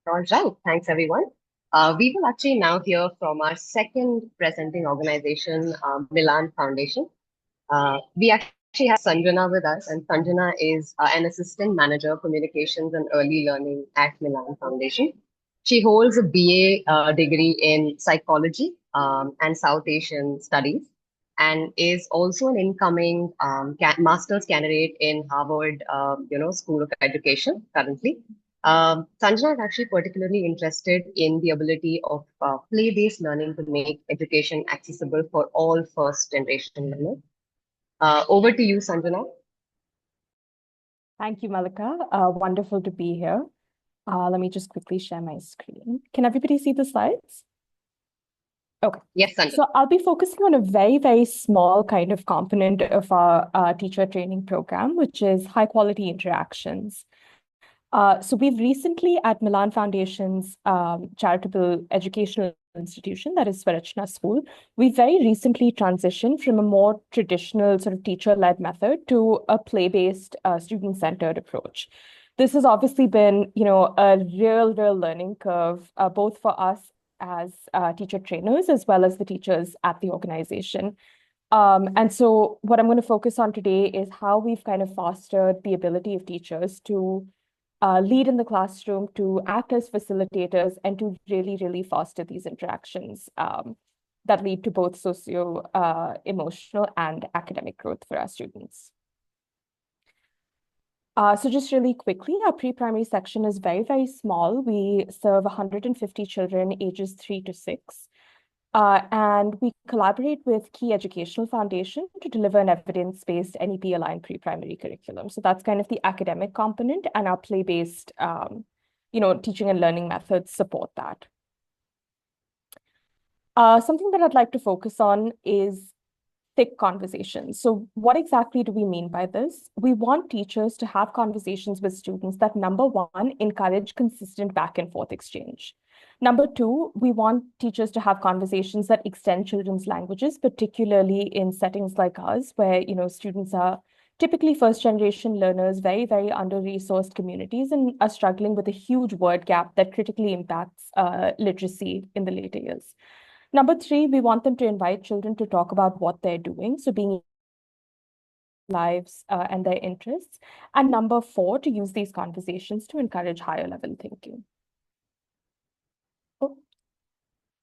All right, thanks everyone. We will actually now hear from our second presenting organization, Milan Foundation. We actually have Sanjana with us, and Sanjana is an assistant manager of communications and early learning at Milan Foundation. She holds a BA degree in psychology and South Asian studies, and is also an incoming master's candidate in Harvard, School of Education currently. Sanjana is actually particularly interested in the ability of play-based learning to make education accessible for all first-generation learners. Over to you, Sanjana. Thank you, Malika. Wonderful to be here. Let me just quickly share my screen. Can everybody see the slides? Okay. Yes, Sanjana. So I'll be focusing on a very, very small kind of component of our teacher training program, which is high quality interactions. So we've recently at Milan Foundation's charitable educational institution, that is Swarachna School, we very recently transitioned from a more traditional sort of teacher-led method to a play-based, student-centered approach. This has obviously been, a real learning curve, both for us as teacher trainers as well as the teachers at the organization. And so what I'm going to focus on today is how we've kind of fostered the ability of teachers to lead in the classroom, to act as facilitators, and to really foster these interactions that lead to both socio-emotional and academic growth for our students. So just really quickly, our pre-primary section is very, very small. We serve 150 children ages 3 to 6. And we collaborate with Key Educational Foundation to deliver an evidence-based NEP-aligned pre-primary curriculum. So that's kind of the academic component, and our play-based, teaching and learning methods support that. Something that I'd like to focus on is thick conversations. So what exactly do we mean by this? We want teachers to have conversations with students that, number one, encourage consistent back and forth exchange. Number two, we want teachers to have conversations that extend children's languages, particularly in settings like ours, where students are typically first-generation learners, very under-resourced communities, and are struggling with a huge word gap that critically impacts literacy in the later years. Number three, we want them to invite children to talk about what they're doing, so being lives and their interests. And number four, to use these conversations to encourage higher level thinking.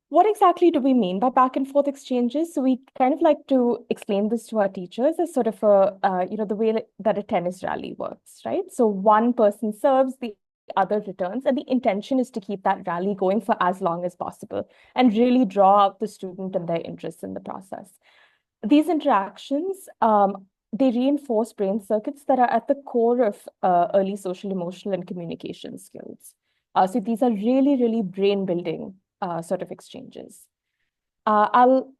What exactly do we mean by back and forth exchanges? So we kind of like to explain this to our teachers as sort of the way that a tennis rally works, right? So one person serves, the other returns, and the intention is to keep that rally going for as long as possible and really draw out the student and their interests in the process. These interactions, they reinforce brain circuits that are at the core of early social, emotional, and communication skills. So these are really brain building sort of exchanges. I'll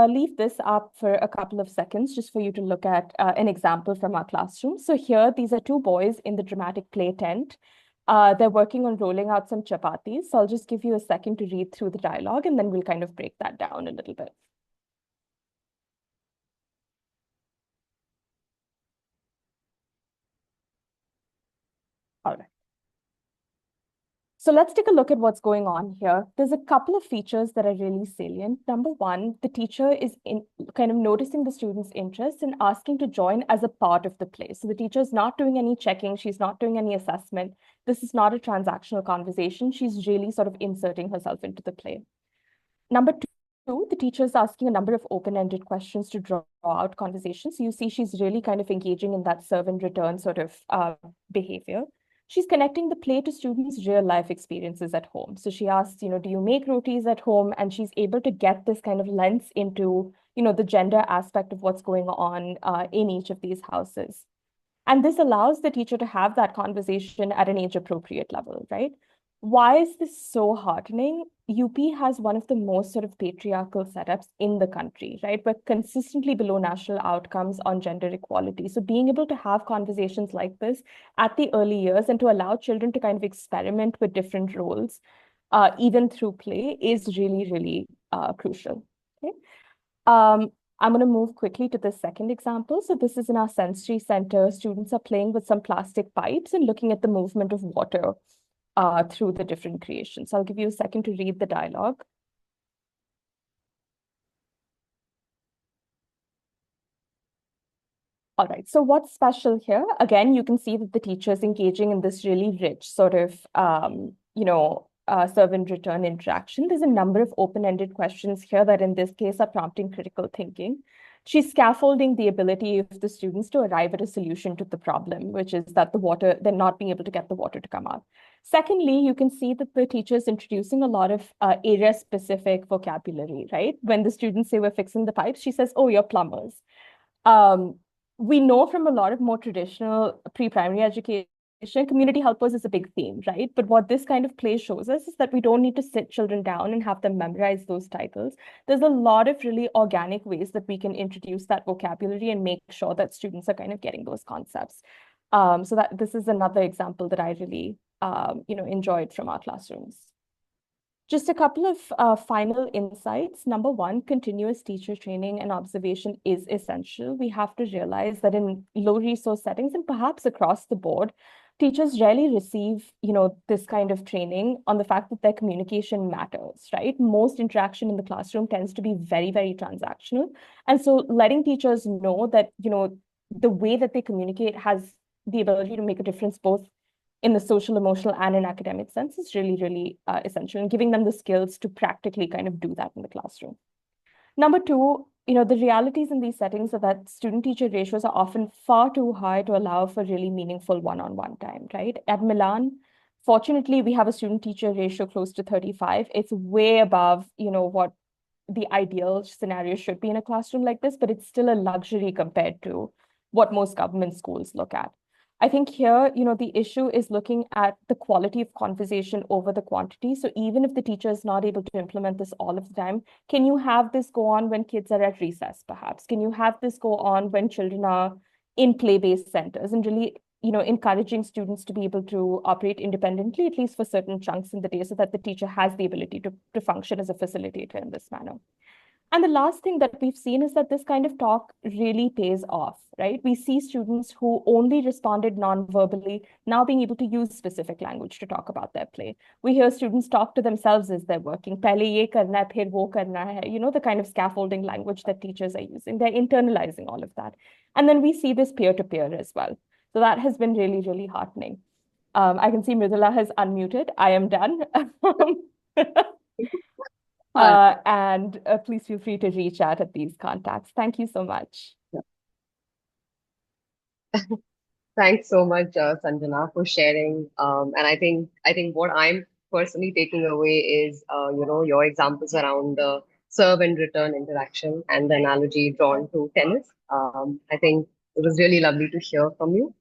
leave this up for a couple of seconds just for you to look at an example from our classroom. So here, these are two boys in the dramatic play tent. They're working on rolling out some chapatis. So I'll just give you a second to read through the dialogue, and then we'll kind of break that down a little bit. All right. So let's take a look at what's going on here. There's a couple of features that are really salient. Number one, the teacher is kind of noticing the student's interest and asking to join as a part of the play. So the teacher is not doing any checking. She's not doing any assessment. This is not a transactional conversation. She's really sort of inserting herself into the play. Number two, the teacher is asking a number of open-ended questions to draw out conversations. So you see she's really kind of engaging in that serve and return sort of behavior. She's connecting the play to students' real life experiences at home. So she asks, do you make rotis at home? And she's able to get this kind of lens into, the gender aspect of what's going on in each of these houses. And this allows the teacher to have that conversation at an age-appropriate level, right? Why is this so heartening? UP has one of the most sort of patriarchal setups in the country, right? We're consistently below national outcomes on gender equality. So being able to have conversations like this at the early years and to allow children to kind of experiment with different roles, even through play, is really crucial. Okay. I'm going to move quickly to the second example. So this is in our sensory center. Students are playing with some plastic pipes and looking at the movement of water. through the different creations. I'll give you a second to read the dialogue. All right, so what's special here? Again, you can see that the teacher is engaging in this really rich sort of, serve and return interaction. There's a number of open-ended questions here that in this case are prompting critical thinking. She's scaffolding the ability of the students to arrive at a solution to the problem, which is that they're not being able to get the water to come out. Secondly, you can see that the teacher is introducing a lot of area-specific vocabulary, right? When the students say we're fixing the pipes, she says, oh, you're plumbers. Um, we know from a lot of more traditional pre-primary education, community helpers is a big theme, right? But what this kind of play shows us is that we don't need to sit children down and have them memorize those titles. There's a lot of really organic ways that we can introduce that vocabulary and make sure that students are kind of getting those concepts. So that this is another example that I really, enjoyed from our classrooms. Just a couple of final insights. Number one, continuous teacher training and observation is essential. We have to realize that in low resource settings and perhaps across the board, teachers rarely receive, this kind of training on the fact that their communication matters, right? Most interaction in the classroom tends to be very, very transactional. And so letting teachers know that, the way that they communicate has the ability to make a difference both in the social, emotional, and in academic sense is really, really essential, and giving them the skills to practically kind of do that in the classroom. Number two, the realities in these settings are that student-teacher ratios are often far too high to allow for really meaningful one-on-one time, right? At Milan, fortunately, we have a student-teacher ratio close to 35. It's way above, what the ideal scenario should be in a classroom like this, but it's still a luxury compared to what most government schools look at. I think here, the issue is looking at the quality of conversation over the quantity. So even if the teacher is not able to implement this all of the time, can you have this go on when kids are at recess, perhaps? Can you have this go on when children are in play-based centers and really, encouraging students to be able to operate independently, at least for certain chunks in the day, so that the teacher has the ability to function as a facilitator in this manner. And the last thing that we've seen is that this kind of talk really pays off, right? We see students who only responded non-verbally now being able to use specific language to talk about their play. We hear students talk to themselves as they're working. Pehle ye karna hai, phir wo karna hai. The kind of scaffolding language that teachers are using. They're internalizing all of that. And then we see this peer-to-peer as well. So that has been really, really heartening. I can see Mridula has unmuted. I am done. And please feel free to reach out at these contacts. Thank you so much. Thanks so much, Sanjana, for sharing. And I think what I'm personally taking away is, your examples around the serve and return interaction and the analogy drawn to tennis. I think it was really lovely to hear from you.